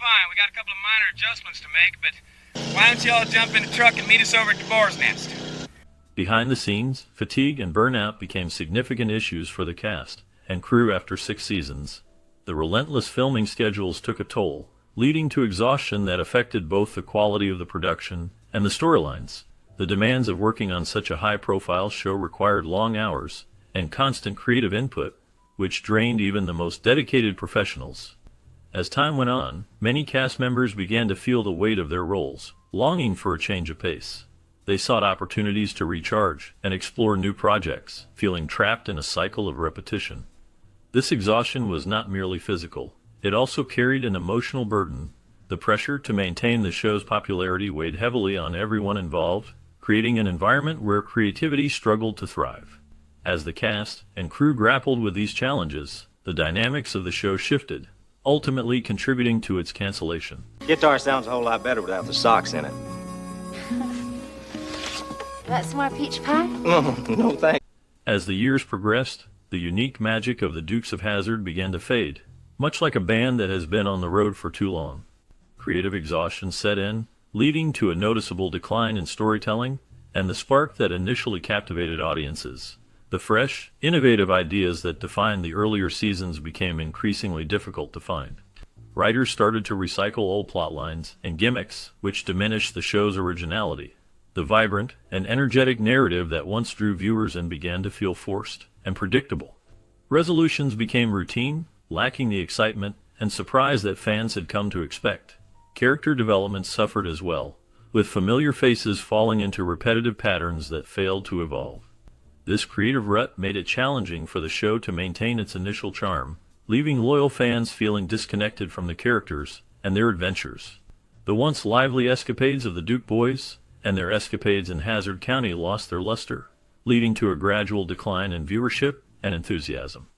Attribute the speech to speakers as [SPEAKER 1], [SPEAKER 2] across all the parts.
[SPEAKER 1] fine. We got a couple of minor adjustments to make, but why don't y'all jump in the truck and meet us over at the Boar's Nest?
[SPEAKER 2] Behind the scenes, fatigue and burnout became significant issues for the cast and crew after 6 seasons. The relentless filming schedules took a toll, leading to exhaustion that affected both the quality of the production and the storylines. The demands of working on such a high-profile show required long hours and constant creative input, which drained even the most dedicated professionals. As time went on, many cast members began to feel the weight of their roles, longing for a change of pace. They sought opportunities to recharge and explore new projects, feeling trapped in a cycle of repetition. This exhaustion was not merely physical. It also carried an emotional burden. The pressure to maintain the show's popularity weighed heavily on everyone involved, creating an environment where creativity struggled to thrive. As the cast and crew grappled with these challenges, the dynamics of the show shifted, ultimately contributing to its cancellation.
[SPEAKER 3] Guitar sounds a whole lot better without the socks in it.
[SPEAKER 4] Want some more peach pie?
[SPEAKER 3] No thanks.
[SPEAKER 2] As the years progressed, the unique magic of the Dukes of Hazzard began to fade, much like a band that has been on the road for too long. Creative exhaustion set in, leading to a noticeable decline in storytelling and the spark that initially captivated audiences. The fresh, innovative ideas that defined the earlier seasons became increasingly difficult to find. Writers started to recycle old plotlines and gimmicks, which diminished the show's originality. The vibrant and energetic narrative that once drew viewers in began to feel forced and predictable. Resolutions became routine, lacking the excitement and surprise that fans had come to expect. Character development suffered as well, with familiar faces falling into repetitive patterns that failed to evolve. This creative rut made it challenging for the show to maintain its initial charm, leaving loyal fans feeling disconnected from the characters and their adventures. The once lively escapades of the Duke boys and their escapades in Hazzard County lost their luster, leading to a gradual decline in viewership and enthusiasm.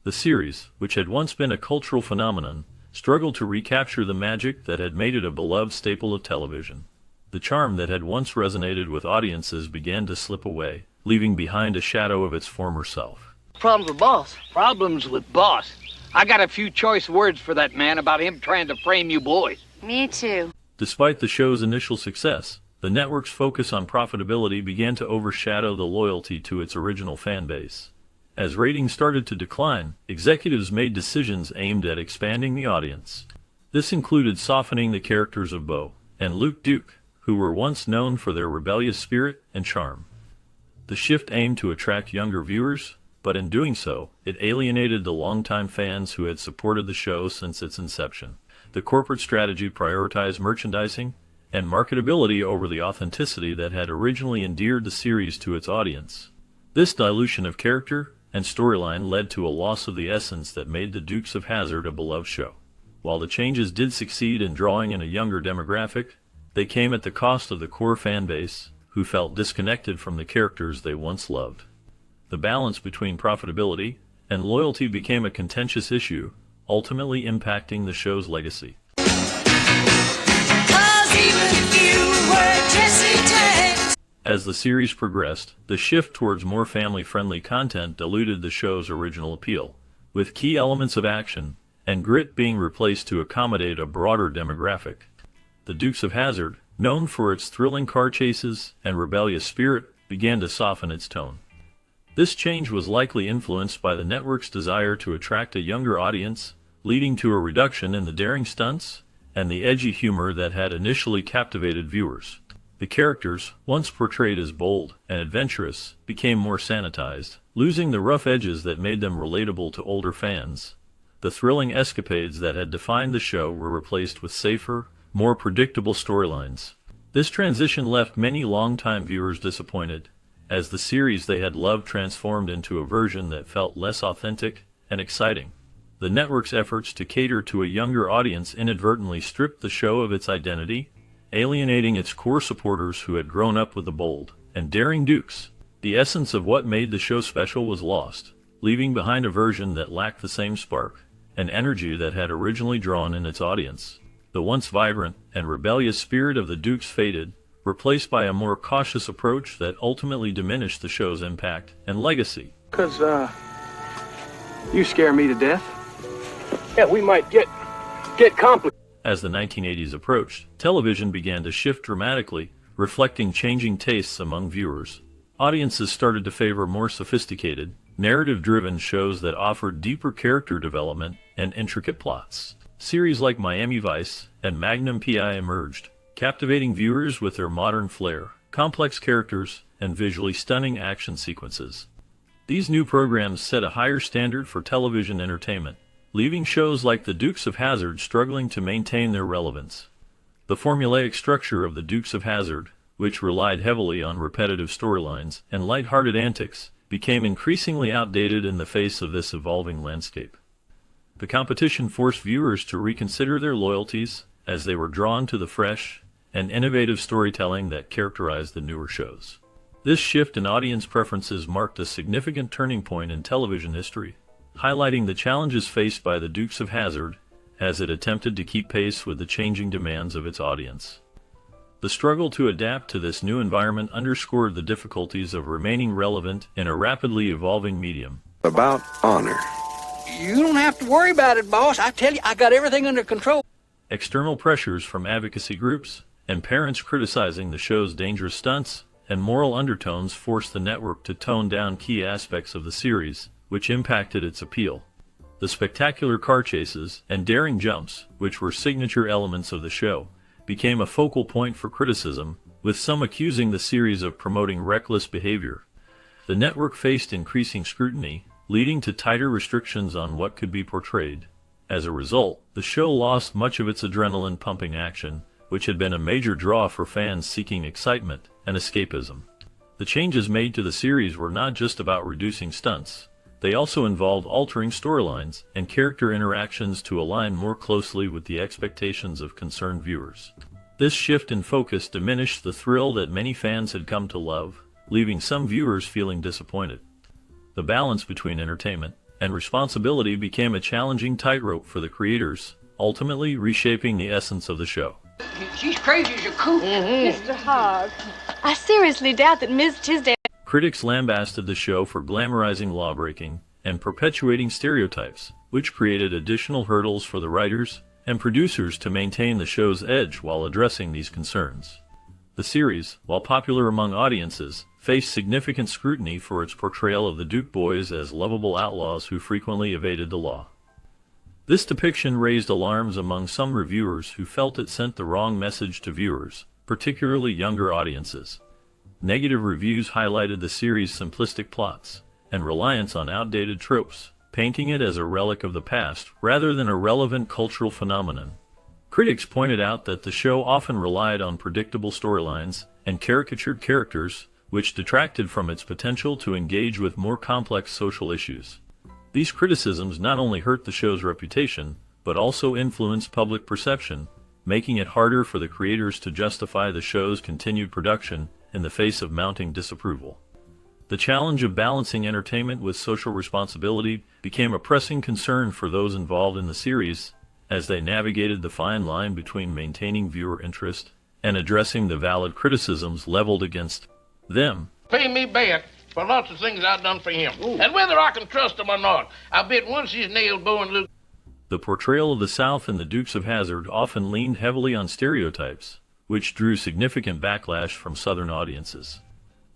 [SPEAKER 2] The series, which had once been a cultural phenomenon, struggled to recapture the magic that had made it a beloved staple of television. The charm that had once resonated with audiences began to slip away, leaving behind a shadow of its former self.
[SPEAKER 5] Problems with boss.
[SPEAKER 6] Problems with boss. I got a few choice words for that man about him trying to frame you boys.
[SPEAKER 4] Me too.
[SPEAKER 2] Despite the show's initial success, the network's focus on profitability began to overshadow the loyalty to its original fan base. As ratings started to decline, executives made decisions aimed at expanding the audience. This included softening the characters of Bo and Luke Duke, who were once known for their rebellious spirit and charm. The shift aimed to attract younger viewers, but in doing so, it alienated the longtime fans who had supported the show since its inception. The corporate strategy prioritized merchandising and marketability over the authenticity that had originally endeared the series to its audience. This dilution of character and storyline led to a loss of the essence that made the Dukes of Hazzard a beloved show. While the changes did succeed in drawing in a younger demographic, they came at the cost of the core fan base, who felt disconnected from the characters they once loved. The balance between profitability and loyalty became a contentious issue, ultimately impacting the show's legacy. As the series progressed, the shift towards more family-friendly content diluted the show's original appeal, with key elements of action and grit being replaced to accommodate a broader demographic. The Dukes of Hazzard, known for its thrilling car chases and rebellious spirit, began to soften its tone. This change was likely influenced by the network's desire to attract a younger audience, leading to a reduction in the daring stunts and the edgy humor that had initially captivated viewers. The characters, once portrayed as bold and adventurous, became more sanitized, losing the rough edges that made them relatable to older fans. The thrilling escapades that had defined the show were replaced with safer, more predictable storylines. This transition left many longtime viewers disappointed, as the series they had loved transformed into a version that felt less authentic and exciting. The network's efforts to cater to a younger audience inadvertently stripped the show of its identity, alienating its core supporters who had grown up with the bold and daring Dukes. The essence of what made the show special was lost, leaving behind a version that lacked the same spark and energy that had originally drawn in its audience. The once vibrant and rebellious spirit of the Dukes faded, replaced by a more cautious approach that ultimately diminished the show's impact and legacy.
[SPEAKER 1] Because, you scare me to death.
[SPEAKER 6] Yeah, we might get complicated.
[SPEAKER 2] As the 1980s approached, television began to shift dramatically, reflecting changing tastes among viewers. Audiences started to favor more sophisticated, narrative-driven shows that offered deeper character development and intricate plots. Series like Miami Vice and Magnum P.I. emerged, captivating viewers with their modern flair, complex characters, and visually stunning action sequences. These new programs set a higher standard for television entertainment, leaving shows like The Dukes of Hazzard struggling to maintain their relevance. The formulaic structure of The Dukes of Hazzard, which relied heavily on repetitive storylines and light-hearted antics, became increasingly outdated in the face of this evolving landscape. The competition forced viewers to reconsider their loyalties as they were drawn to the fresh and innovative storytelling that characterized the newer shows. This shift in audience preferences marked a significant turning point in television history, highlighting the challenges faced by the Dukes of Hazzard as it attempted to keep pace with the changing demands of its audience. The struggle to adapt to this new environment underscored the difficulties of remaining relevant in a rapidly evolving medium.
[SPEAKER 5] About honor.
[SPEAKER 6] You don't have to worry about it, boss. I tell you, I got everything under control.
[SPEAKER 2] External pressures from advocacy groups and parents criticizing the show's dangerous stunts and moral undertones forced the network to tone down key aspects of the series, which impacted its appeal. The spectacular car chases and daring jumps, which were signature elements of the show, became a focal point for criticism, with some accusing the series of promoting reckless behavior. The network faced increasing scrutiny, leading to tighter restrictions on what could be portrayed. As a result, the show lost much of its adrenaline-pumping action, which had been a major draw for fans seeking excitement and escapism. The changes made to the series were not just about reducing stunts. They also involved altering storylines and character interactions to align more closely with the expectations of concerned viewers. This shift in focus diminished the thrill that many fans had come to love, leaving some viewers feeling disappointed. The balance between entertainment and responsibility became a challenging tightrope for the creators, ultimately reshaping the essence of the show.
[SPEAKER 6] She's crazy as a coot.
[SPEAKER 4] Mr. Hogg, I seriously doubt that Ms. Tisdale...
[SPEAKER 2] Critics lambasted the show for glamorizing lawbreaking and perpetuating stereotypes, which created additional hurdles for the writers and producers to maintain the show's edge while addressing these concerns. The series, while popular among audiences, faced significant scrutiny for its portrayal of the Duke boys as lovable outlaws who frequently evaded the law. This depiction raised alarms among some reviewers who felt it sent the wrong message to viewers, particularly younger audiences. Negative reviews highlighted the series' simplistic plots and reliance on outdated tropes, painting it as a relic of the past rather than a relevant cultural phenomenon. Critics pointed out that the show often relied on predictable storylines and caricatured characters, which detracted from its potential to engage with more complex social issues. These criticisms not only hurt the show's reputation, but also influenced public perception, making it harder for the creators to justify the show's continued production in the face of mounting disapproval. The challenge of balancing entertainment with social responsibility became a pressing concern for those involved in the series, as they navigated the fine line between maintaining viewer interest and addressing the valid criticisms leveled against them.
[SPEAKER 7] Pay me back for lots of things I've done for him. Ooh. And whether I can trust him or not, I bet once he's nailed Bo and Luke.
[SPEAKER 2] The portrayal of the South in the Dukes of Hazzard often leaned heavily on stereotypes, which drew significant backlash from Southern audiences.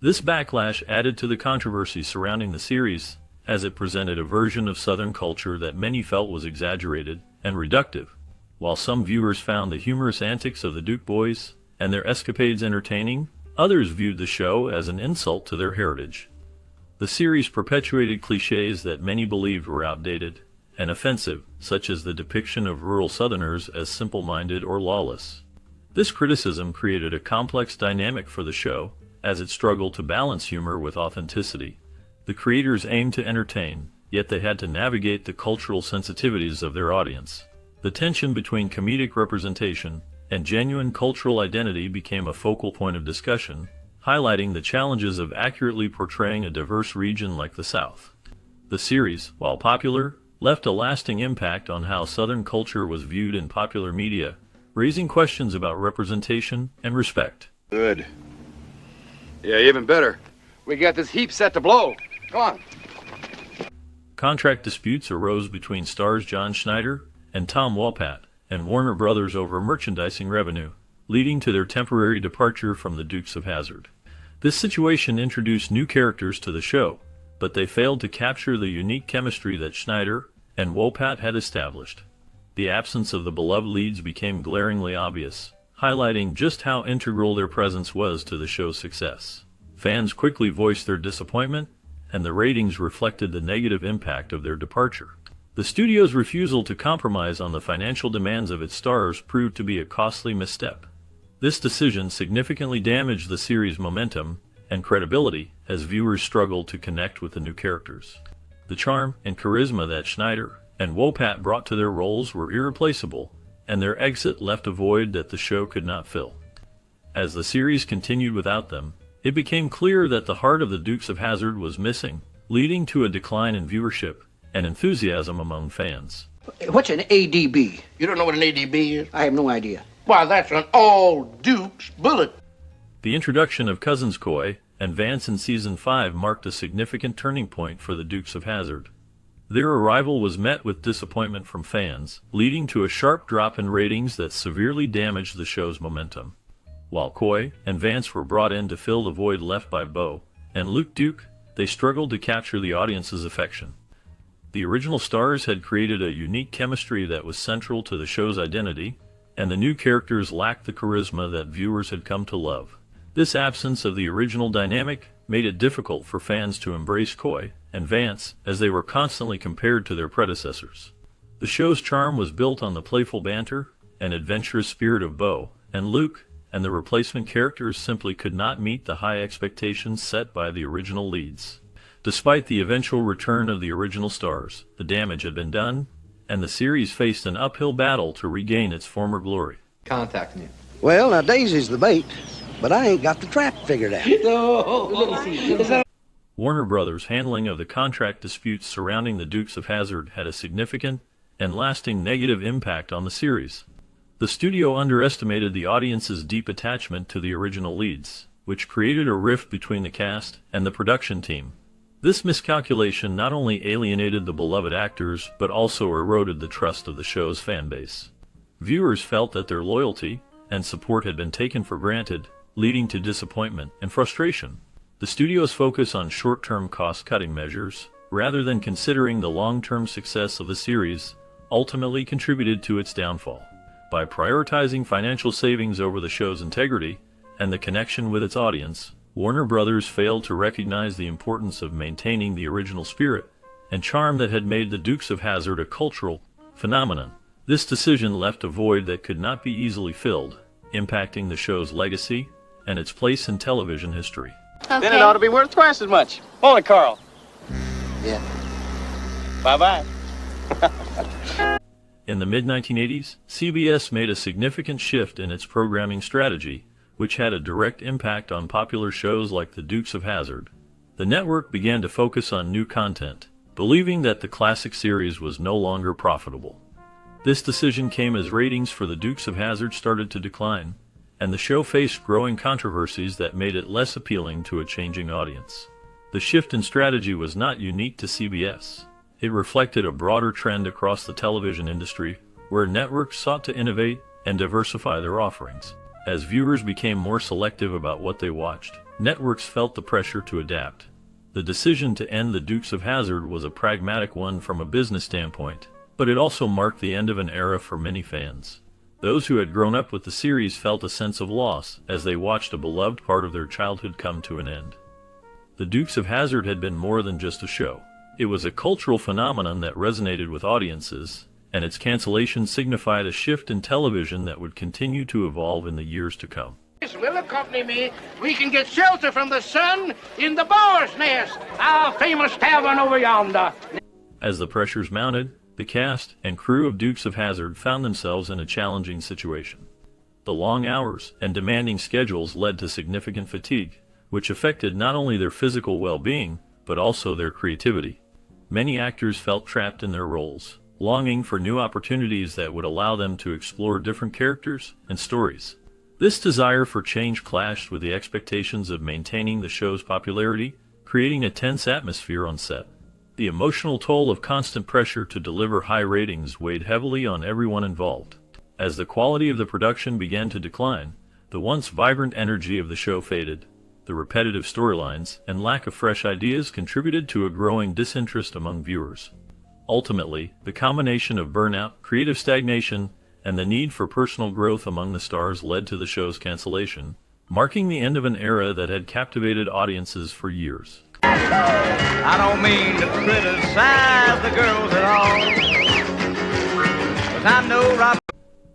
[SPEAKER 2] This backlash added to the controversy surrounding the series, as it presented a version of Southern culture that many felt was exaggerated and reductive. While some viewers found the humorous antics of the Duke boys and their escapades entertaining, others viewed the show as an insult to their heritage. The series perpetuated cliches that many believed were outdated and offensive, such as the depiction of rural Southerners as simple-minded or lawless. This criticism created a complex dynamic for the show, as it struggled to balance humor with authenticity. The creators aimed to entertain, yet they had to navigate the cultural sensitivities of their audience. The tension between comedic representation and genuine cultural identity became a focal point of discussion, highlighting the challenges of accurately portraying a diverse region like the South. The series, while popular, left a lasting impact on how Southern culture was viewed in popular media, raising questions about representation and respect.
[SPEAKER 5] Good. Yeah, even better.
[SPEAKER 3] We got this heap set to blow. Come on.
[SPEAKER 2] Contract disputes arose between stars John Schneider and Tom Wopat, and Warner Brothers over merchandising revenue, leading to their temporary departure from the Dukes of Hazzard. This situation introduced new characters to the show, but they failed to capture the unique chemistry that Schneider and Wopat had established. The absence of the beloved leads became glaringly obvious, highlighting just how integral their presence was to the show's success. Fans quickly voiced their disappointment, and the ratings reflected the negative impact of their departure. The studio's refusal to compromise on the financial demands of its stars proved to be a costly misstep. This decision significantly damaged the series' momentum and credibility as viewers struggled to connect with the new characters. The charm and charisma that Schneider and Wopat brought to their roles were irreplaceable, and their exit left a void that the show could not fill. As the series continued without them, it became clear that the heart of the Dukes of Hazzard was missing, leading to a decline in viewership and enthusiasm among fans.
[SPEAKER 8] What's an ADB?
[SPEAKER 7] You don't know what an ADB is?
[SPEAKER 8] I have no idea.
[SPEAKER 7] Why, that's an all Dukes bullet.
[SPEAKER 2] The introduction of Cousins Coy and Vance in Season 5 marked a significant turning point for the Dukes of Hazzard. Their arrival was met with disappointment from fans, leading to a sharp drop in ratings that severely damaged the show's momentum. While Coy and Vance were brought in to fill the void left by Bo and Luke Duke, they struggled to capture the audience's affection. The original stars had created a unique chemistry that was central to the show's identity, and the new characters lacked the charisma that viewers had come to love. This absence of the original dynamic made it difficult for fans to embrace Coy and Vance as they were constantly compared to their predecessors. The show's charm was built on the playful banter and adventurous spirit of Bo and Luke, and the replacement characters simply could not meet the high expectations set by the original leads. Despite the eventual return of the original stars, the damage had been done, and the series faced an uphill battle to regain its former glory.
[SPEAKER 3] Contacting you.
[SPEAKER 8] Well, now Daisy's the bait, but I ain't got the trap figured out.
[SPEAKER 2] Warner Brothers' handling of the contract disputes surrounding the Dukes of Hazzard had a significant and lasting negative impact on the series. The studio underestimated the audience's deep attachment to the original leads, which created a rift between the cast and the production team. This miscalculation not only alienated the beloved actors, but also eroded the trust of the show's fan base. Viewers felt that their loyalty and support had been taken for granted, leading to disappointment and frustration. The studio's focus on short-term cost-cutting measures, rather than considering the long-term success of the series, ultimately contributed to its downfall. By prioritizing financial savings over the show's integrity and the connection with its audience, Warner Brothers failed to recognize the importance of maintaining the original spirit and charm that had made the Dukes of Hazzard a cultural phenomenon. This decision left a void that could not be easily filled, impacting the show's legacy and its place in television history.
[SPEAKER 9] Okay.
[SPEAKER 3] Then it ought to be worth twice as much. Won't it, Carl?
[SPEAKER 8] Yeah.
[SPEAKER 3] Bye-bye.
[SPEAKER 2] In the mid-1980s, CBS made a significant shift in its programming strategy, which had a direct impact on popular shows like The Dukes of Hazzard. The network began to focus on new content, believing that the classic series was no longer profitable. This decision came as ratings for The Dukes of Hazzard started to decline, and the show faced growing controversies that made it less appealing to a changing audience. The shift in strategy was not unique to CBS. It reflected a broader trend across the television industry, where networks sought to innovate and diversify their offerings. As viewers became more selective about what they watched, networks felt the pressure to adapt. The decision to end The Dukes of Hazzard was a pragmatic one from a business standpoint, but it also marked the end of an era for many fans. Those who had grown up with the series felt a sense of loss as they watched a beloved part of their childhood come to an end. The Dukes of Hazzard had been more than just a show. It was a cultural phenomenon that resonated with audiences, and its cancellation signified a shift in television that would continue to evolve in the years to come.
[SPEAKER 7] Will accompany me. We can get shelter from the sun in the Boar's Nest, our famous tavern over yonder.
[SPEAKER 2] As the pressures mounted, the cast and crew of Dukes of Hazzard found themselves in a challenging situation. The long hours and demanding schedules led to significant fatigue, which affected not only their physical well-being, but also their creativity. Many actors felt trapped in their roles, longing for new opportunities that would allow them to explore different characters and stories. This desire for change clashed with the expectations of maintaining the show's popularity, creating a tense atmosphere on set. The emotional toll of constant pressure to deliver high ratings weighed heavily on everyone involved. As the quality of the production began to decline, the once vibrant energy of the show faded. The repetitive storylines and lack of fresh ideas contributed to a growing disinterest among viewers. Ultimately, the combination of burnout, creative stagnation, and the need for personal growth among the stars led to the show's cancellation, marking the end of an era that had captivated audiences for years.
[SPEAKER 6] I don't mean to criticize the girls at all, 'cause I know right.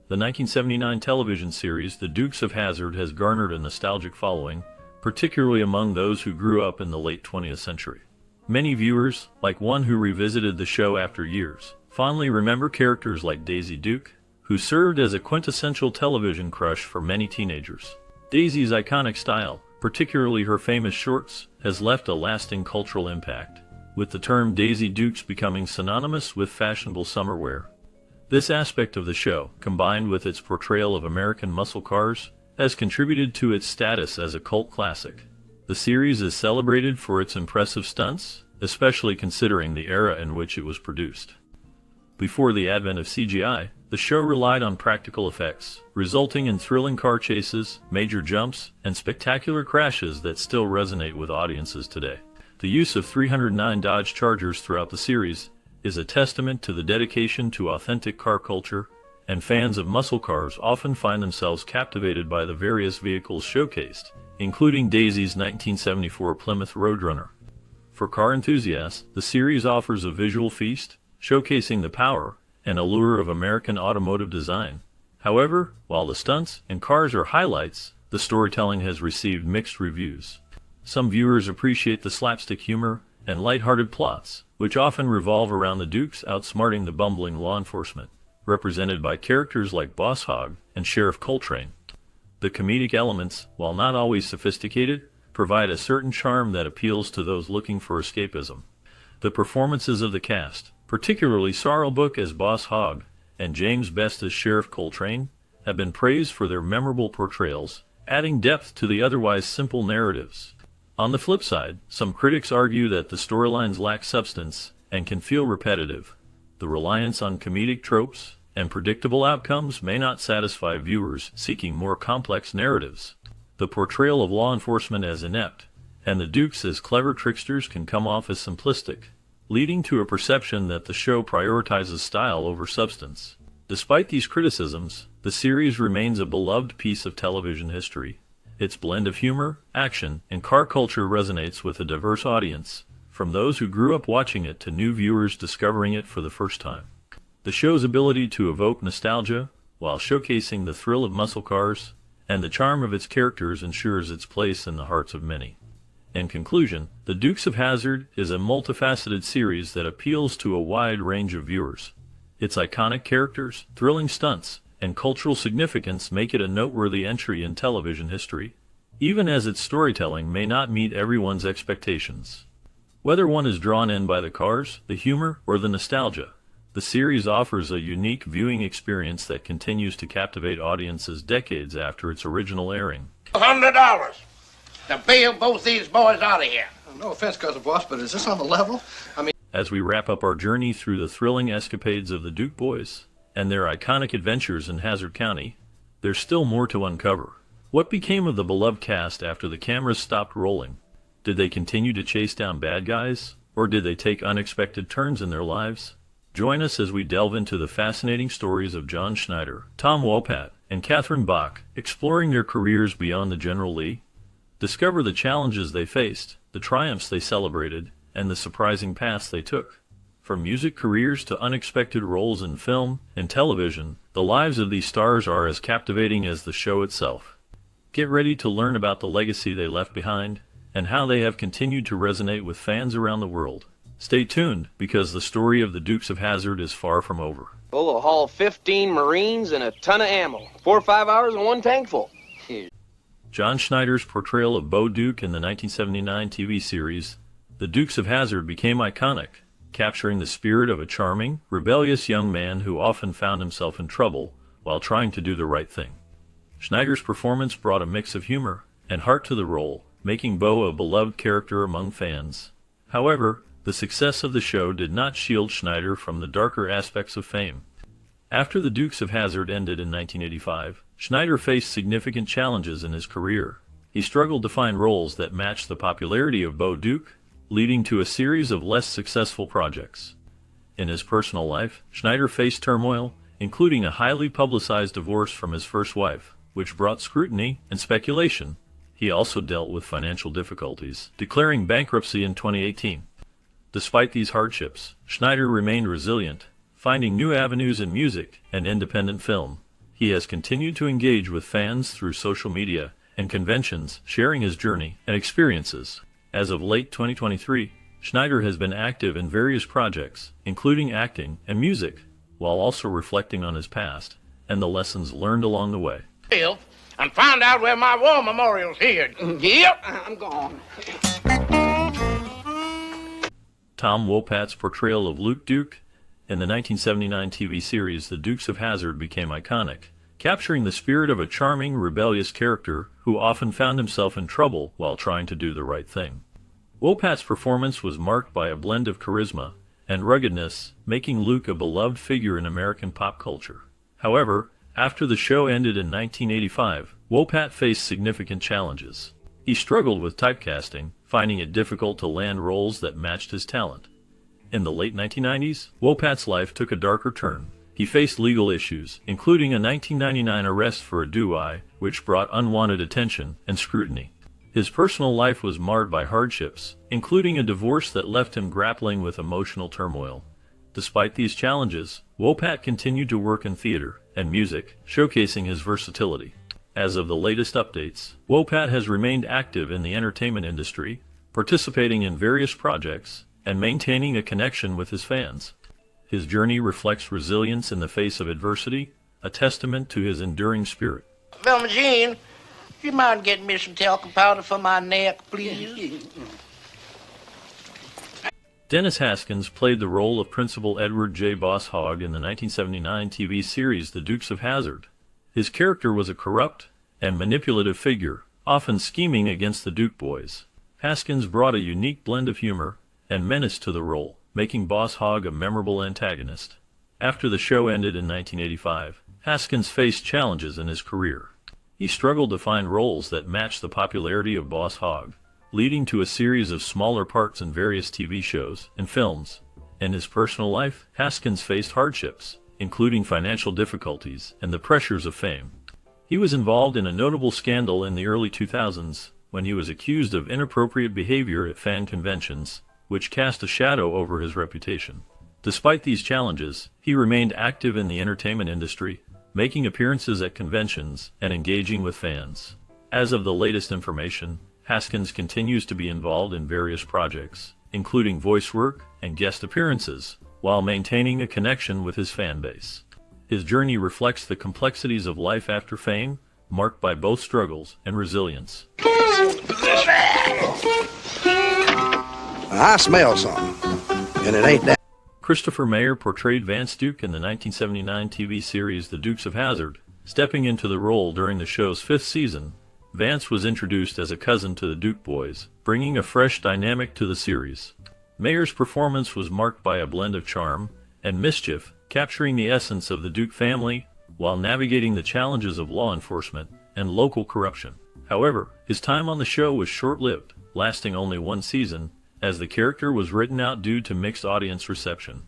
[SPEAKER 2] The 1979 television series The Dukes of Hazzard has garnered a nostalgic following, particularly among those who grew up in the late 20th century. Many viewers, like one who revisited the show after years, fondly remember characters like Daisy Duke, who served as a quintessential television crush for many teenagers. Daisy's iconic style, particularly her famous shorts, has left a lasting cultural impact, with the term Daisy Dukes becoming synonymous with fashionable summer wear. This aspect of the show, combined with its portrayal of American muscle cars, has contributed to its status as a cult classic. The series is celebrated for its impressive stunts, especially considering the era in which it was produced. Before the advent of CGI, the show relied on practical effects, resulting in thrilling car chases, major jumps, and spectacular crashes that still resonate with audiences today. The use of 309 Dodge Chargers throughout the series is a testament to the dedication to authentic car culture, and fans of muscle cars often find themselves captivated by the various vehicles showcased, including Daisy's 1974 Plymouth Roadrunner. For car enthusiasts, the series offers a visual feast, showcasing the power and allure of American automotive design. However, while the stunts and cars are highlights, the storytelling has received mixed reviews. Some viewers appreciate the slapstick humor and lighthearted plots, which often revolve around the Dukes outsmarting the bumbling law enforcement, represented by characters like Boss Hogg and Sheriff Coltrane. The comedic elements, while not always sophisticated, provide a certain charm that appeals to those looking for escapism. The performances of the cast, particularly Sarlebook as Boss Hogg and James Best as Sheriff Coltrane, have been praised for their memorable portrayals, adding depth to the otherwise simple narratives. On the flip side, some critics argue that the storylines lack substance and can feel repetitive. The reliance on comedic tropes and predictable outcomes may not satisfy viewers seeking more complex narratives. The portrayal of law enforcement as inept, and the Dukes as clever tricksters can come off as simplistic, leading to a perception that the show prioritizes style over substance. Despite these criticisms, the series remains a beloved piece of television history. Its blend of humor, action, and car culture resonates with a diverse audience, from those who grew up watching it to new viewers discovering it for the first time. The show's ability to evoke nostalgia, while showcasing the thrill of muscle cars, and the charm of its characters ensures its place in the hearts of many. In conclusion, The Dukes of Hazzard is a multifaceted series that appeals to a wide range of viewers. Its iconic characters, thrilling stunts, and cultural significance make it a noteworthy entry in television history, even as its storytelling may not meet everyone's expectations. Whether one is drawn in by the cars, the humor, or the nostalgia, the series offers a unique viewing experience that continues to captivate audiences decades after its original airing.
[SPEAKER 7] $100 to bail both these boys out of here.
[SPEAKER 8] No offense, Cousin Boss, but is this on the level?
[SPEAKER 2] As we wrap up our journey through the thrilling escapades of the Duke Boys and their iconic adventures in Hazzard County, there's still more to uncover. What became of the beloved cast after the cameras stopped rolling? Did they continue to chase down bad guys, or did they take unexpected turns in their lives? Join us as we delve into the fascinating stories of John Schneider, Tom Wopat, and Catherine Bach, exploring their careers beyond the General Lee. Discover the challenges they faced, the triumphs they celebrated, and the surprising paths they took. From music careers to unexpected roles in film and television, the lives of these stars are as captivating as the show itself. Get ready to learn about the legacy they left behind and how they have continued to resonate with fans around the world. Stay tuned, because the story of the Dukes of Hazzard is far from over.
[SPEAKER 3] We'll haul 15 Marines and a ton of ammo. 4 or 5 hours and one tank full.
[SPEAKER 2] John Schneider's portrayal of Bo Duke in the 1979 TV series The Dukes of Hazzard became iconic, capturing the spirit of a charming, rebellious young man who often found himself in trouble while trying to do the right thing. Schneider's performance brought a mix of humor and heart to the role, making Bo a beloved character among fans. However, the success of the show did not shield Schneider from the darker aspects of fame. After The Dukes of Hazzard ended in 1985, Schneider faced significant challenges in his career. He struggled to find roles that matched the popularity of Bo Duke, leading to a series of less successful projects. In his personal life, Schneider faced turmoil, including a highly publicized divorce from his first wife, which brought scrutiny and speculation. He also dealt with financial difficulties, declaring bankruptcy in 2018. Despite these hardships, Schneider remained resilient, finding new avenues in music and independent film. He has continued to engage with fans through social media and conventions, sharing his journey and experiences. As of late 2023, Schneider has been active in various projects, including acting and music, while also reflecting on his past and the lessons learned along the way.
[SPEAKER 7] And find out where my war memorial's hid.
[SPEAKER 3] Yep, I'm gone.
[SPEAKER 2] Tom Wopat's portrayal of Luke Duke in the 1979 TV series The Dukes of Hazzard became iconic, capturing the spirit of a charming, rebellious character who often found himself in trouble while trying to do the right thing. Wopat's performance was marked by a blend of charisma and ruggedness, making Luke a beloved figure in American pop culture. However, after the show ended in 1985, Wopat faced significant challenges. He struggled with typecasting, finding it difficult to land roles that matched his talent. In the late 1990s, Wopat's life took a darker turn. He faced legal issues, including a 1999 arrest for a DUI, which brought unwanted attention and scrutiny. His personal life was marred by hardships, including a divorce that left him grappling with emotional turmoil. Despite these challenges, Wopat continued to work in theater and music, showcasing his versatility. As of the latest updates, Wopat has remained active in the entertainment industry, participating in various projects and maintaining a connection with his fans. His journey reflects resilience in the face of adversity, a testament to his enduring spirit.
[SPEAKER 7] Velma Jean, you mind getting me some talcum powder for my neck, please?
[SPEAKER 2] Dennis Haskins played the role of Principal Edward J. Boss Hogg in the 1979 TV series The Dukes of Hazzard. His character was a corrupt and manipulative figure, often scheming against the Duke boys. Haskins brought a unique blend of humor and menace to the role, making Boss Hogg a memorable antagonist. After the show ended in 1985, Haskins faced challenges in his career. He struggled to find roles that matched the popularity of Boss Hogg, leading to a series of smaller parts in various TV shows and films. In his personal life, Haskins faced hardships, including financial difficulties and the pressures of fame. He was involved in a notable scandal in the early 2000s when he was accused of inappropriate behavior at fan conventions, which cast a shadow over his reputation. Despite these challenges, he remained active in the entertainment industry, making appearances at conventions and engaging with fans. As of the latest information, Haskins continues to be involved in various projects, including voice work and guest appearances, while maintaining a connection with his fan base. His journey reflects the complexities of life after fame, marked by both struggles and resilience.
[SPEAKER 8] I smell something, and it ain't that.
[SPEAKER 2] Christopher Mayer portrayed Vance Duke in the 1979 TV series The Dukes of Hazzard. Stepping into the role during the show's 5th season, Vance was introduced as a cousin to the Duke boys, bringing a fresh dynamic to the series. Mayer's performance was marked by a blend of charm and mischief, capturing the essence of the Duke family while navigating the challenges of law enforcement and local corruption. However, his time on the show was short-lived, lasting only 1 season, as the character was written out due to mixed audience reception.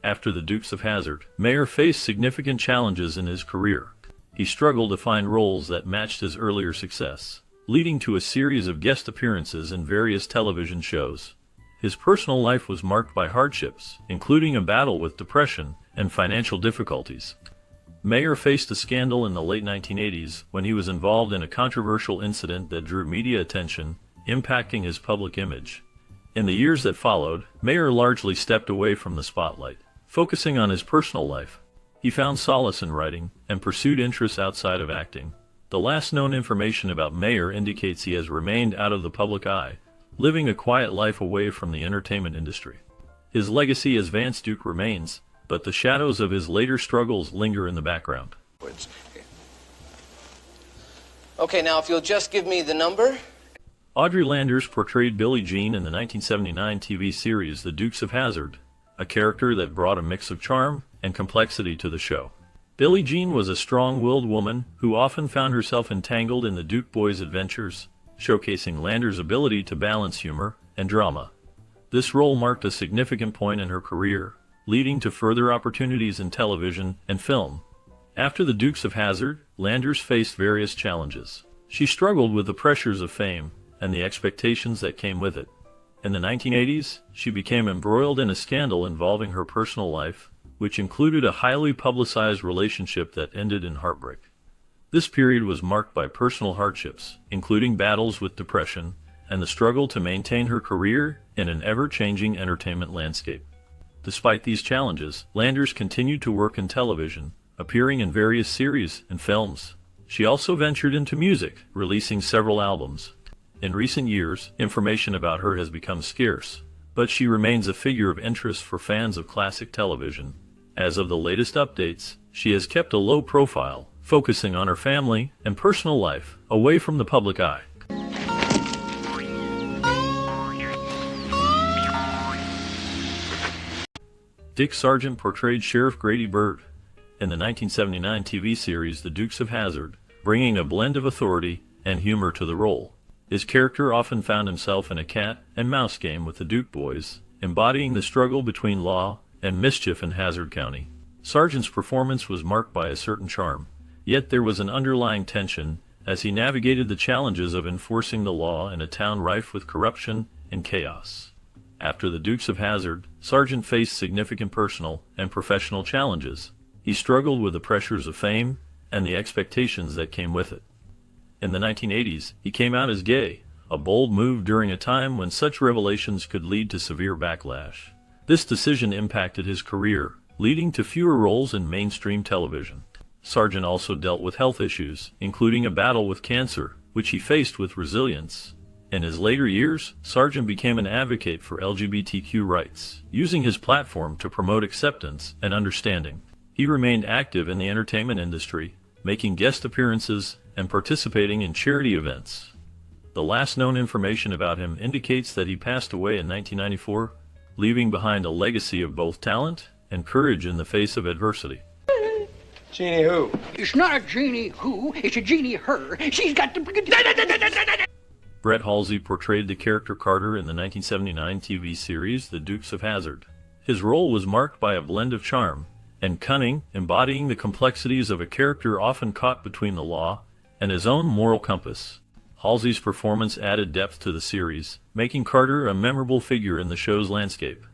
[SPEAKER 2] After The Dukes of Hazzard, Mayer faced significant challenges in his career. He struggled to find roles that matched his earlier success, leading to a series of guest appearances in various television shows. His personal life was marked by hardships, including a battle with depression and financial difficulties. Mayer faced a scandal in the late 1980s when he was involved in a controversial incident that drew media attention, impacting his public image. In the years that followed, Mayer largely stepped away from the spotlight, focusing on his personal life. He found solace in writing and pursued interests outside of acting. The last known information about Mayer indicates he has remained out of the public eye, living a quiet life away from the entertainment industry. His legacy as Vance Duke remains, but the shadows of his later struggles linger in the background.
[SPEAKER 9] Okay, now if you'll just give me the number.
[SPEAKER 2] Audrey Landers portrayed Billie Jean in the 1979 TV series The Dukes of Hazzard, a character that brought a mix of charm and complexity to the show. Billie Jean was a strong-willed woman who often found herself entangled in the Duke boys' adventures, showcasing Lander's ability to balance humor and drama. This role marked a significant point in her career, leading to further opportunities in television and film. After the Dukes of Hazzard, Landers faced various challenges. She struggled with the pressures of fame and the expectations that came with it. In the 1980s, she became embroiled in a scandal involving her personal life, which included a highly publicized relationship that ended in heartbreak. This period was marked by personal hardships, including battles with depression and the struggle to maintain her career in an ever-changing entertainment landscape. Despite these challenges, Landers continued to work in television, appearing in various series and films. She also ventured into music, releasing several albums. In recent years, information about her has become scarce, but she remains a figure of interest for fans of classic television. As of the latest updates, she has kept a low profile, focusing on her family and personal life, away from the public eye. Dick Sargent portrayed Sheriff Grady Bird in the 1979 TV series The Dukes of Hazzard, bringing a blend of authority and humor to the role. His character often found himself in a cat-and-mouse game with the Duke boys, embodying the struggle between law and mischief in Hazzard County. Sargent's performance was marked by a certain charm, yet there was an underlying tension as he navigated the challenges of enforcing the law in a town rife with corruption and chaos. After the Dukes of Hazzard, Sargent faced significant personal and professional challenges. He struggled with the pressures of fame and the expectations that came with it. In the 1980s, he came out as gay, a bold move during a time when such revelations could lead to severe backlash. This decision impacted his career, leading to fewer roles in mainstream television. Sargent also dealt with health issues, including a battle with cancer, which he faced with resilience. In his later years, Sargent became an advocate for LGBTQ rights, using his platform to promote acceptance and understanding. He remained active in the entertainment industry, making guest appearances and participating in charity events. The last known information about him indicates that he passed away in 1994, leaving behind a legacy of both talent and courage in the face of adversity.
[SPEAKER 5] Jeannie who?
[SPEAKER 7] It's not a Jeannie who, it's a Jeannie her. She's got the...
[SPEAKER 2] Brett Halsey portrayed the character Carter in the 1979 TV series The Dukes of Hazzard. His role was marked by a blend of charm and cunning, embodying the complexities of a character often caught between the law and his own moral compass. Halsey's performance added depth to the series, making Carter a memorable figure in the show's landscape.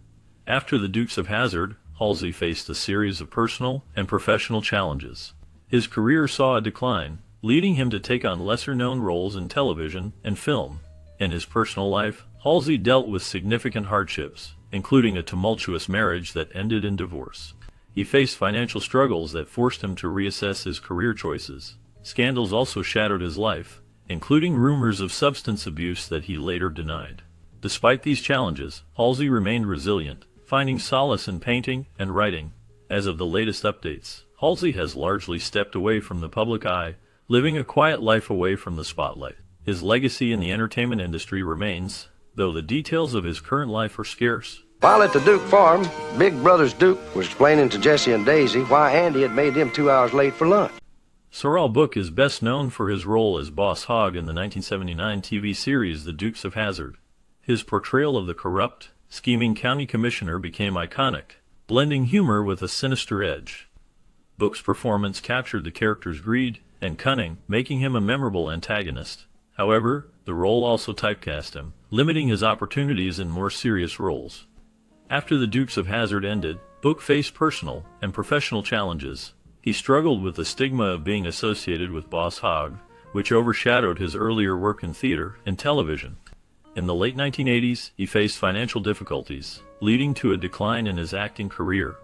[SPEAKER 2] After The Dukes of Hazzard, Halsey faced a series of personal and professional challenges. His career saw a decline, leading him to take on lesser-known roles in television and film. In his personal life, Halsey dealt with significant hardships, including a tumultuous marriage that ended in divorce. He faced financial struggles that forced him to reassess his career choices. Scandals also shattered his life, including rumors of substance abuse that he later denied. Despite these challenges, Halsey remained resilient, finding solace in painting and writing. As of the latest updates, Halsey has largely stepped away from the public eye, living a quiet life away from the spotlight. His legacy in the entertainment industry remains, though the details of his current life are scarce.
[SPEAKER 8] While at the Duke farm, Big Brother's Duke was explaining to Jesse and Daisy why Andy had made them 2 hours late for lunch.
[SPEAKER 2] Sorrel Book is best known for his role as Boss Hogg in the 1979 TV series The Dukes of Hazzard. His portrayal of the corrupt, scheming county commissioner became iconic, blending humor with a sinister edge. Book's performance captured the character's greed and cunning, making him a memorable antagonist. However, the role also typecast him, limiting his opportunities in more serious roles. After The Dukes of Hazzard ended, Book faced personal and professional challenges. He struggled with the stigma of being associated with Boss Hogg, which overshadowed his earlier work in theater and television. In the late 1980s, he faced financial difficulties, leading to a decline in his acting career.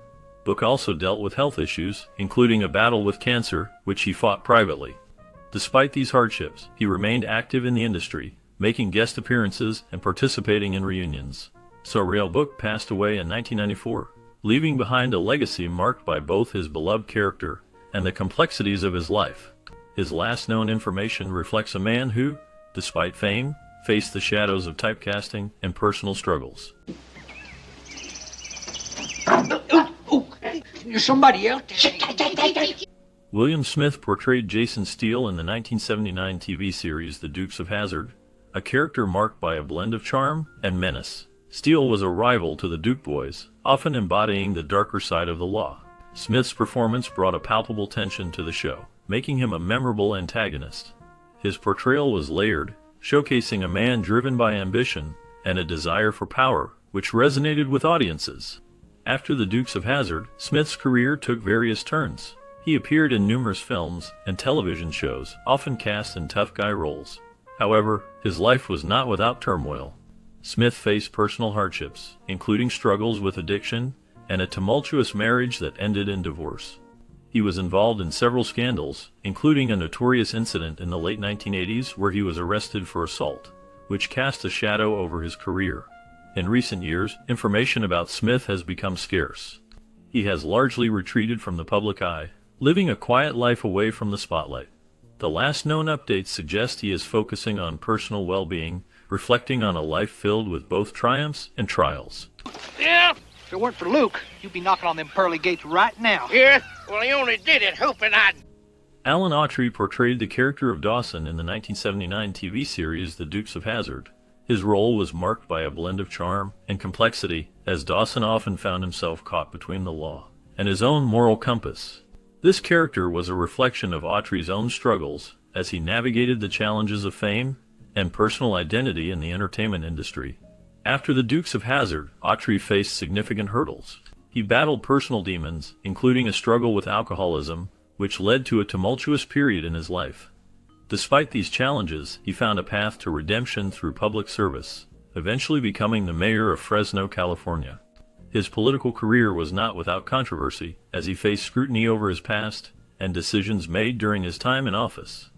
[SPEAKER 2] Book also dealt with health issues, including a battle with cancer, which he fought privately. Despite these hardships, he remained active in the industry, making guest appearances and participating in reunions. Sorrel Book passed away in 1994, leaving behind a legacy marked by both his beloved character and the complexities of his life. His last known information reflects a man who, despite fame, faced the shadows of typecasting and personal struggles.
[SPEAKER 7] Somebody else.
[SPEAKER 2] William Smith portrayed Jason Steele in the 1979 TV series The Dukes of Hazzard, a character marked by a blend of charm and menace. Steele was a rival to the Duke boys, often embodying the darker side of the law. Smith's performance brought a palpable tension to the show, making him a memorable antagonist. His portrayal was layered, showcasing a man driven by ambition and a desire for power, which resonated with audiences. After The Dukes of Hazzard, Smith's career took various turns. He appeared in numerous films and television shows, often cast in tough guy roles. However, his life was not without turmoil. Smith faced personal hardships, including struggles with addiction and a tumultuous marriage that ended in divorce. He was involved in several scandals, including a notorious incident in the late 1980s where he was arrested for assault, which cast a shadow over his career. In recent years, information about Smith has become scarce. He has largely retreated from the public eye, living a quiet life away from the spotlight. The last known updates suggest he is focusing on personal well-being, reflecting on a life filled with both triumphs and trials.
[SPEAKER 7] Yeah?
[SPEAKER 10] If it weren't for Luke, you'd be knocking on them pearly gates right now.
[SPEAKER 7] Yeah? Well, he only did it hoping I'd...
[SPEAKER 2] Alan Autry portrayed the character of Dawson in the 1979 TV series The Dukes of Hazzard. His role was marked by a blend of charm and complexity, as Dawson often found himself caught between the law and his own moral compass. This character was a reflection of Autry's own struggles as he navigated the challenges of fame and personal identity in the entertainment industry. After The Dukes of Hazzard, Autry faced significant hurdles. He battled personal demons, including a struggle with alcoholism, which led to a tumultuous period in his life. Despite these challenges, he found a path to redemption through public service, eventually becoming the mayor of Fresno, California. His political career was not without controversy, as he faced scrutiny over his past and decisions made during his time in office.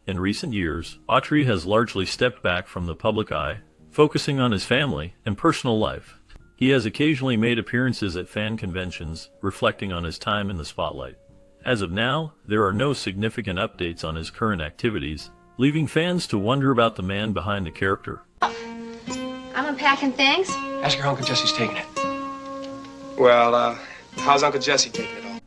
[SPEAKER 2] In recent years, Autry has largely stepped back from the public eye, focusing on his family and personal life. He has occasionally made appearances at fan conventions, reflecting on his time in the spotlight. As of now, there are no significant updates on his current activities, leaving fans to wonder about the man behind the character.
[SPEAKER 4] I'm unpacking things.
[SPEAKER 5] Ask your Uncle Jesse's taking it. Well, how's Uncle Jesse taking it all?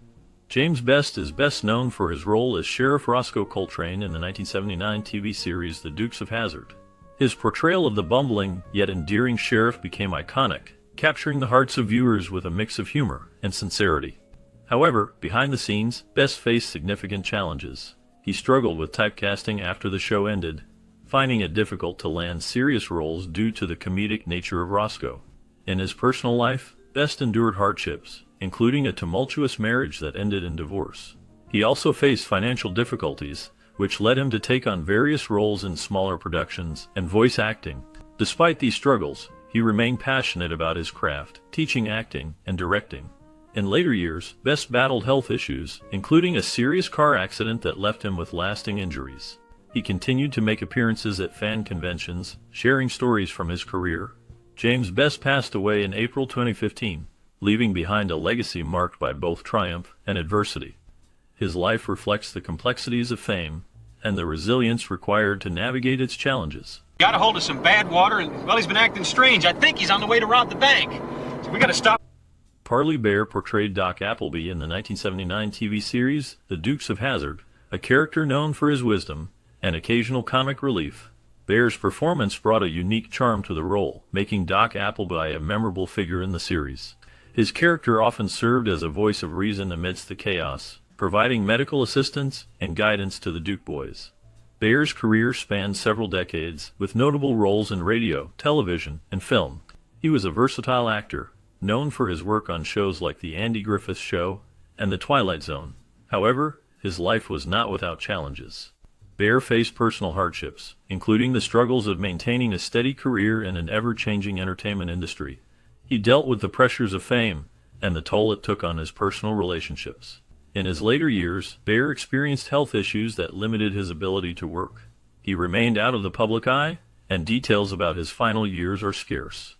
[SPEAKER 2] James Best is best known for his role as Sheriff Roscoe Coltrane in the 1979 TV series The Dukes of Hazzard. His portrayal of the bumbling yet endearing sheriff became iconic, capturing the hearts of viewers with a mix of humor and sincerity. However, behind the scenes, Best faced significant challenges. He struggled with typecasting after the show ended, finding it difficult to land serious roles due to the comedic nature of Roscoe. In his personal life, Best endured hardships, including a tumultuous marriage that ended in divorce. He also faced financial difficulties, which led him to take on various roles in smaller productions and voice acting. Despite these struggles, he remained passionate about his craft, teaching acting and directing. In later years, Best battled health issues, including a serious car accident that left him with lasting injuries. He continued to make appearances at fan conventions, sharing stories from his career. James Best passed away in April 2015, leaving behind a legacy marked by both triumph and adversity. His life reflects the complexities of fame and the resilience required to navigate its challenges.
[SPEAKER 1] Got a hold of some bad water, and, well, he's been acting strange. I think he's on the way to rob the bank. So we gotta stop.
[SPEAKER 2] Parley Baer portrayed Doc Appleby in the 1979 TV series The Dukes of Hazzard, a character known for his wisdom and occasional comic relief. Baer's performance brought a unique charm to the role, making Doc Appleby a memorable figure in the series. His character often served as a voice of reason amidst the chaos, providing medical assistance and guidance to the Duke boys. Baer's career spanned several decades, with notable roles in radio, television, and film. He was a versatile actor, known for his work on shows like The Andy Griffith Show and The Twilight Zone. However, his life was not without challenges. Baer faced personal hardships, including the struggles of maintaining a steady career in an ever-changing entertainment industry. He dealt with the pressures of fame and the toll it took on his personal relationships. In his later years, Baer experienced health issues that limited his ability to work. He remained out of the public eye, and details about his final years are scarce.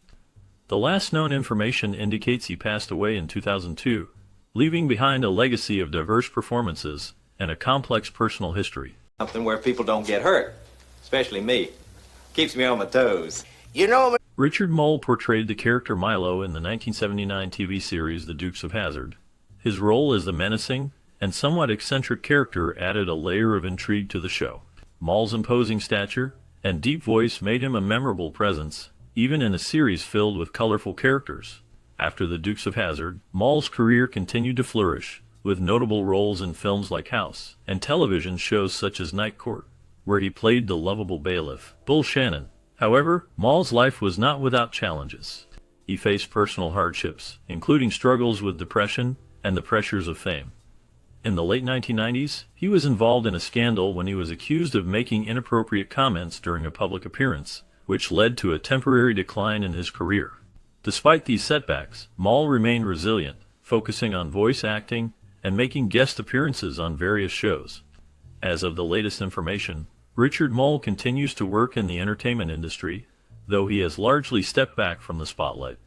[SPEAKER 2] The last known information indicates he passed away in 2002, leaving behind a legacy of diverse performances and a complex personal history.
[SPEAKER 11] Something where people don't get hurt, especially me. Keeps me on my toes.
[SPEAKER 7] You know...
[SPEAKER 2] Richard Mole portrayed the character Milo in the 1979 TV series The Dukes of Hazzard. His role as the menacing and somewhat eccentric character added a layer of intrigue to the show. Maul's imposing stature and deep voice made him a memorable presence, even in a series filled with colorful characters. After the Dukes of Hazzard, Maul's career continued to flourish, with notable roles in films like House, and television shows such as Night Court, where he played the lovable bailiff, Bull Shannon. However, Maul's life was not without challenges. He faced personal hardships, including struggles with depression and the pressures of fame. In the late 1990s, he was involved in a scandal when he was accused of making inappropriate comments during a public appearance, which led to a temporary decline in his career. Despite these setbacks, Maul remained resilient, focusing on voice acting and making guest appearances on various shows. As of the latest information, Richard Maul continues to work in the entertainment industry, though he has largely stepped back from the spotlight.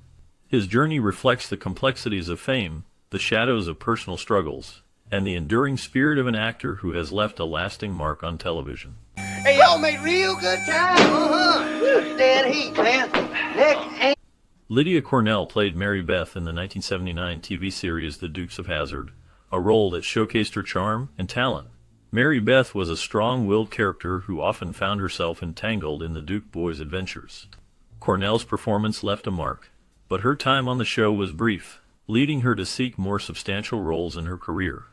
[SPEAKER 2] His journey reflects the complexities of fame, the shadows of personal struggles, and the enduring spirit of an actor who has left a lasting mark on television.
[SPEAKER 12] Hey, y'all made real good time, Dead heat, man. Nick ain't...
[SPEAKER 2] Lydia Cornell played Mary Beth in the 1979 TV series The Dukes of Hazzard, a role that showcased her charm and talent. Mary Beth was a strong-willed character who often found herself entangled in the Duke boys' adventures. Cornell's performance left a mark, but her time on the show was brief, leading her to seek more substantial roles in her career.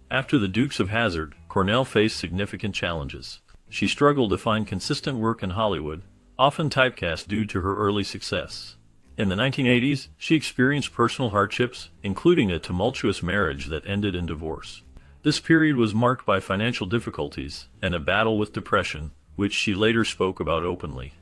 [SPEAKER 2] After the Dukes of Hazzard, Cornell faced significant challenges. She struggled to find consistent work in Hollywood, often typecast due to her early success. In the 1980s, she experienced personal hardships, including a tumultuous marriage that ended in divorce. This period was marked by financial difficulties and a battle with depression, which she later spoke about openly.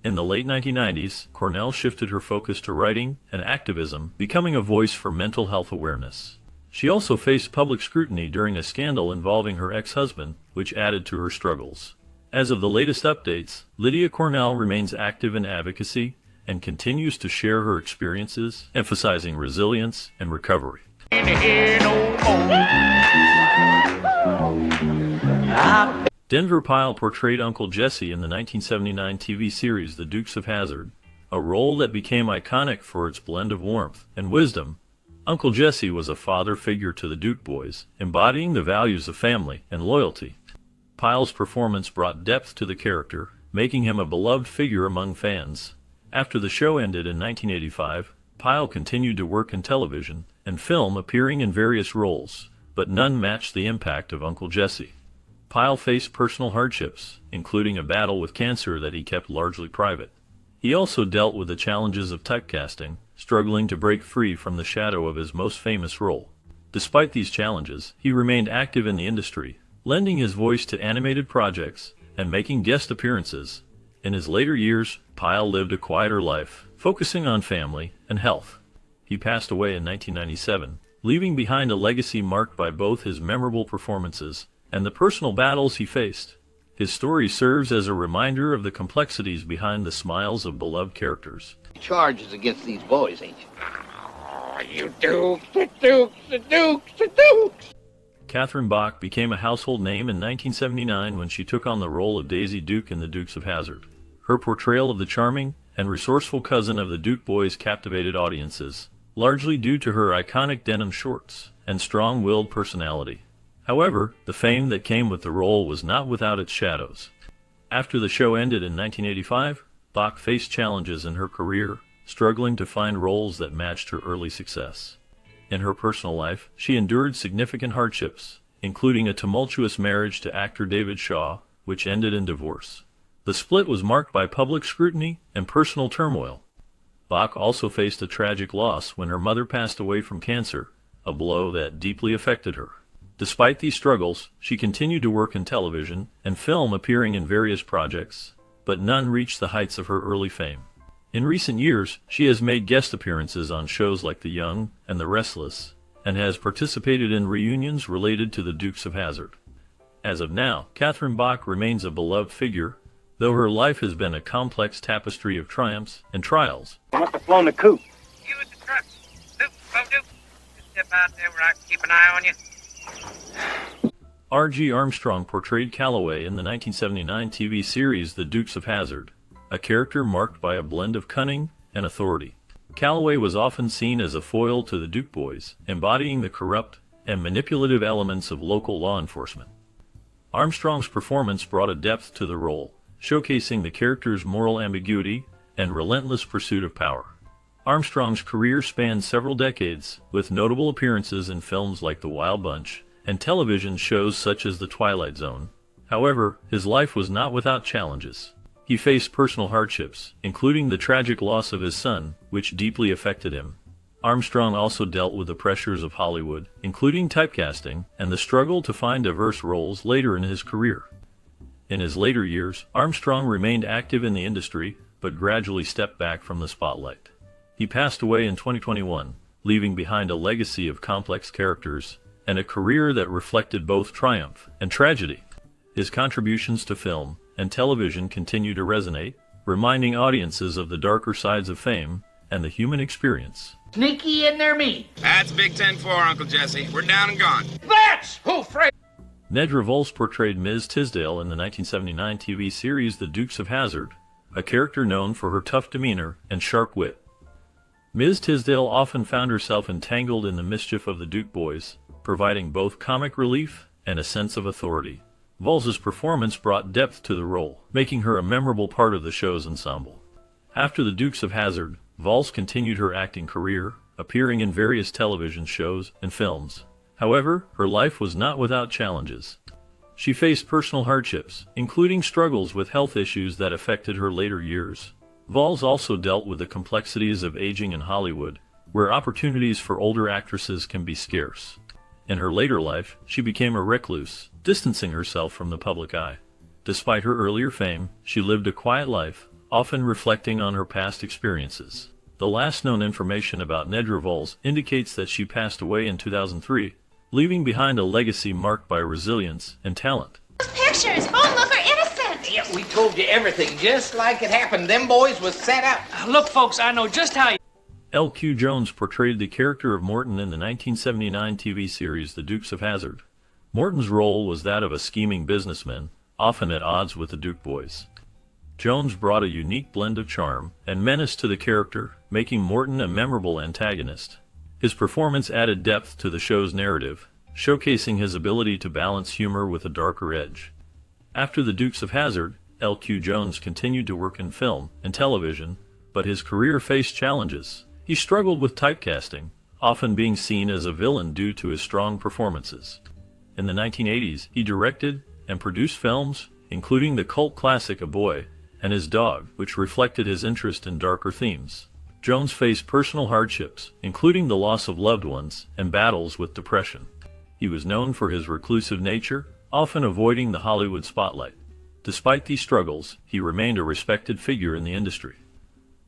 [SPEAKER 2] In the late 1990s, Cornell shifted her focus to writing and activism, becoming a voice for mental health awareness. She also faced public scrutiny during a scandal involving her ex-husband, which added to her struggles. As of the latest updates, Lydia Cornell remains active in advocacy and continues to share her experiences, emphasizing resilience and recovery. Denver Pyle portrayed Uncle Jesse in the 1979 TV series The Dukes of Hazzard, a role that became iconic for its blend of warmth and wisdom. Uncle Jesse was a father figure to the Duke boys, embodying the values of family and loyalty. Pyle's performance brought depth to the character, making him a beloved figure among fans. After the show ended in 1985, Pyle continued to work in television and film, appearing in various roles, but none matched the impact of Uncle Jesse. Pyle faced personal hardships, including a battle with cancer that he kept largely private. He also dealt with the challenges of typecasting, struggling to break free from the shadow of his most famous role. Despite these challenges, he remained active in the industry, lending his voice to animated projects and making guest appearances. In his later years, Pyle lived a quieter life, focusing on family and health. He passed away in 1997, leaving behind a legacy marked by both his memorable performances and the personal battles he faced. His story serves as a reminder of the complexities behind the smiles of beloved characters.
[SPEAKER 6] Charges against these boys, ain't you?
[SPEAKER 7] Oh, you Dukes, the Dukes, the Dukes, the Dukes!
[SPEAKER 2] Catherine Bach became a household name in 1979 when she took on the role of Daisy Duke in The Dukes of Hazzard. Her portrayal of the charming and resourceful cousin of the Duke boys captivated audiences, largely due to her iconic denim shorts and strong-willed personality. However, the fame that came with the role was not without its shadows. After the show ended in 1985, Bach faced challenges in her career, struggling to find roles that matched her early success. In her personal life, she endured significant hardships, including a tumultuous marriage to actor David Shaw, which ended in divorce. The split was marked by public scrutiny and personal turmoil. Bach also faced a tragic loss when her mother passed away from cancer, a blow that deeply affected her. Despite these struggles, she continued to work in television and film, appearing in various projects, but none reached the heights of her early fame. In recent years, she has made guest appearances on shows like The Young and The Restless, and has participated in reunions related to the Dukes of Hazzard. As of now, Catherine Bach remains a beloved figure, though her life has been a complex tapestry of triumphs and trials.
[SPEAKER 7] You must have flown the coop.
[SPEAKER 1] You with the truck. Duke, go Duke. Just step out there where I can keep an eye on you.
[SPEAKER 2] R.G. Armstrong portrayed Calloway in the 1979 TV series The Dukes of Hazzard, a character marked by a blend of cunning and authority. Calloway was often seen as a foil to the Duke boys, embodying the corrupt and manipulative elements of local law enforcement. Armstrong's performance brought a depth to the role, showcasing the character's moral ambiguity and relentless pursuit of power. Armstrong's career spanned several decades, with notable appearances in films like The Wild Bunch and television shows such as The Twilight Zone. However, his life was not without challenges. He faced personal hardships, including the tragic loss of his son, which deeply affected him. Armstrong also dealt with the pressures of Hollywood, including typecasting, and the struggle to find diverse roles later in his career. In his later years, Armstrong remained active in the industry, but gradually stepped back from the spotlight. He passed away in 2021, leaving behind a legacy of complex characters and a career that reflected both triumph and tragedy. His contributions to film and television continue to resonate, reminding audiences of the darker sides of fame and the human experience.
[SPEAKER 7] Sneaky in their meat.
[SPEAKER 1] That's Big 10-4, Uncle Jesse. We're down and gone.
[SPEAKER 7] That's who framed.
[SPEAKER 2] Nedra Volz portrayed Ms. Tisdale in the 1979 TV series The Dukes of Hazzard, a character known for her tough demeanor and sharp wit. Ms. Tisdale often found herself entangled in the mischief of the Duke boys, providing both comic relief and a sense of authority. Volz's performance brought depth to the role, making her a memorable part of the show's ensemble. After The Dukes of Hazzard, Volz continued her acting career, appearing in various television shows and films. However, her life was not without challenges. She faced personal hardships, including struggles with health issues that affected her later years. Volz also dealt with the complexities of aging in Hollywood, where opportunities for older actresses can be scarce. In her later life, she became a recluse, distancing herself from the public eye. Despite her earlier fame, she lived a quiet life, often reflecting on her past experiences. The last known information about Nedra Volz indicates that she passed away in 2003, leaving behind a legacy marked by resilience and talent.
[SPEAKER 4] Those pictures, both look are innocent.
[SPEAKER 7] Yeah, we told you everything just like it happened. Them boys was set up.
[SPEAKER 10] Look, folks, I know just how you...
[SPEAKER 2] L.Q. Jones portrayed the character of Morton in the 1979 TV series The Dukes of Hazzard. Morton's role was that of a scheming businessman, often at odds with the Duke boys. Jones brought a unique blend of charm and menace to the character, making Morton a memorable antagonist. His performance added depth to the show's narrative, showcasing his ability to balance humor with a darker edge. After The Dukes of Hazzard, L.Q. Jones continued to work in film and television, but his career faced challenges. He struggled with typecasting, often being seen as a villain due to his strong performances. In the 1980s, he directed and produced films, including the cult classic A Boy and His Dog, which reflected his interest in darker themes. Jones faced personal hardships, including the loss of loved ones and battles with depression. He was known for his reclusive nature, often avoiding the Hollywood spotlight. Despite these struggles, he remained a respected figure in the industry.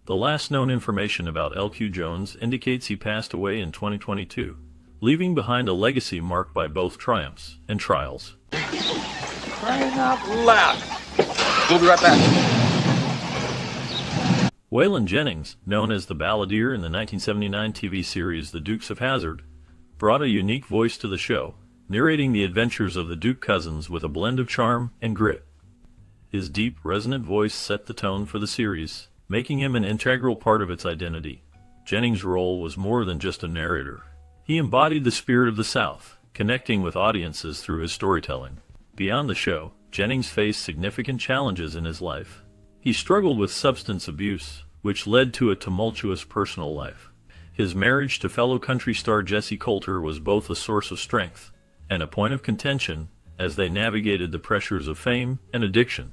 [SPEAKER 2] The last known information about L.Q. Jones indicates he passed away in 2022, leaving behind a legacy marked by both triumphs and trials.
[SPEAKER 7] Crying out loud.
[SPEAKER 5] We'll be right back.
[SPEAKER 2] Waylon Jennings, known as the Balladeer in the 1979 TV series The Dukes of Hazzard, brought a unique voice to the show, narrating the adventures of the Duke cousins with a blend of charm and grit. His deep, resonant voice set the tone for the series, making him an integral part of its identity. Jennings' role was more than just a narrator. He embodied the spirit of the South, connecting with audiences through his storytelling. Beyond the show, Jennings faced significant challenges in his life. He struggled with substance abuse, which led to a tumultuous personal life. His marriage to fellow country star Jessie Coulter was both a source of strength and a point of contention as they navigated the pressures of fame and addiction.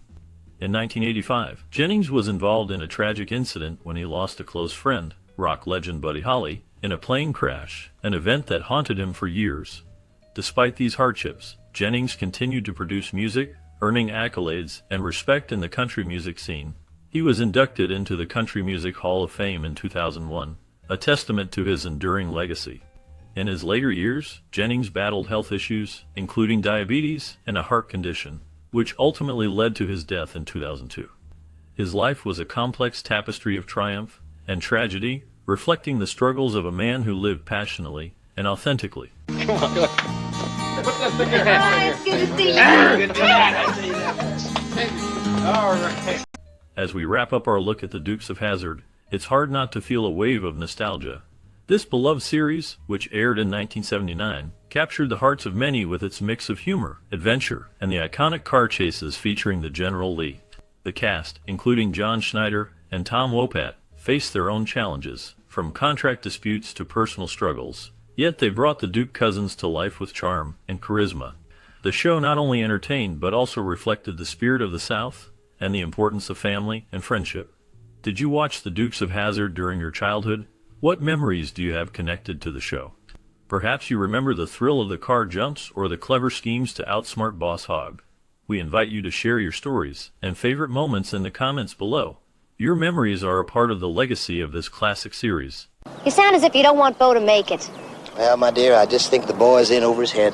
[SPEAKER 2] In 1985, Jennings was involved in a tragic incident when he lost a close friend, rock legend Buddy Holly, in a plane crash, an event that haunted him for years. Despite these hardships, Jennings continued to produce music, earning accolades and respect in the country music scene. He was inducted into the Country Music Hall of Fame in 2001, a testament to his enduring legacy. In his later years, Jennings battled health issues, including diabetes and a heart condition, which ultimately led to his death in 2002. His life was a complex tapestry of triumph and tragedy, reflecting the struggles of a man who lived passionately and authentically.
[SPEAKER 7] Come on, look. Put that thing in your
[SPEAKER 4] Hi, it's good to see you.
[SPEAKER 7] All right.
[SPEAKER 2] As we wrap up our look at the Dukes of Hazzard, it's hard not to feel a wave of nostalgia. This beloved series, which aired in 1979, captured the hearts of many with its mix of humor, adventure, and the iconic car chases featuring the General Lee. The cast, including John Schneider and Tom Wopat, faced their own challenges, from contract disputes to personal struggles, yet they brought the Duke cousins to life with charm and charisma. The show not only entertained but also reflected the spirit of the South and the importance of family and friendship. Did you watch the Dukes of Hazzard during your childhood? What memories do you have connected to the show? Perhaps you remember the thrill of the car jumps or the clever schemes to outsmart Boss Hogg. We invite you to share your stories and favorite moments in the comments below. Your memories are a part of the legacy of this classic series.
[SPEAKER 13] You sound as if you don't want Bo to make it.
[SPEAKER 12] Well, my dear, I just think the boy's in over his head.